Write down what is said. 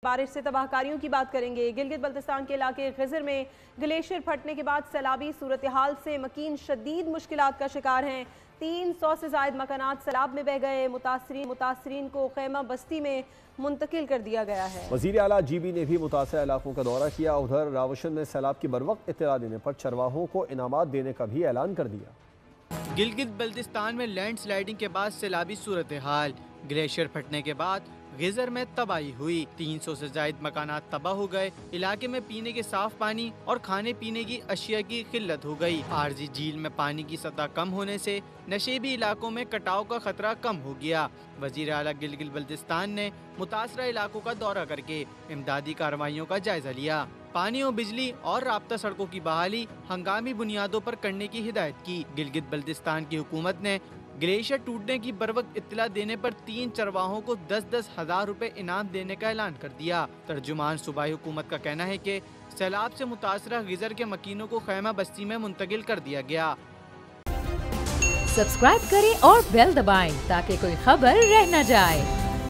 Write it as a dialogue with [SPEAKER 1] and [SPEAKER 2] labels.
[SPEAKER 1] बारिश से तबाहकारियों की बात करेंगे। गिलगित बल्तिस्तान के इलाके गिजर में ग्लेशियर फटने के बाद सैलाबी सूरत हाल से मकीन शदीद मुश्किलात का शिकार हैं। 300 से जायद मकानात सैलाब में बह गए। मुतासरीन को खैमा बस्ती में मुंतकिल कर दिया गया है।
[SPEAKER 2] वज़ीर आला GB ने भी मुतासर इलाकों का दौरा किया। उधर रावशन में सैलाब की बरवक्त इत्तला देने पर चरवाहों को इनामात देने का भी ऐलान कर दिया।
[SPEAKER 3] गिलगित बल्तिस्तान में लैंडस्लाइडिंग के बाद सैलाबी सूरत हाल। ग्लेशियर फटने के बाद गिजर में तबाही हुई। 300 से जायद मकानात तबाह हो गए। इलाके में पीने के साफ पानी और खाने पीने की अशिया की किल्लत हो गई। आरजी झील में पानी की सतह कम होने से नशेबी इलाकों में कटाव का खतरा कम हो गया। वजीर आला गिलगित बल्तिस्तान ने मुतासरा इलाकों का दौरा करके इमदादी कार्रवाइयों का जायजा लिया। पानी और बिजली और राब्ता सड़कों की बहाली हंगामी बुनियादों पर करने की हिदायत की। गिलगित बल्तिस्तान की हुकूमत ने ग्लेशियर टूटने की बरवक्त इत्तला देने पर 3 चरवाहों को 10-10 हज़ार रुपए इनाम देने का ऐलान कर दिया। तर्जुमान सूबाई हुकूमत का कहना है कि सैलाब से मुतासरा गिजर के मकीनों को खैमा बस्ती में मुंतकिल कर दिया गया।
[SPEAKER 4] सब्सक्राइब करें और बेल दबाएं ताकि कोई खबर रह न जाए।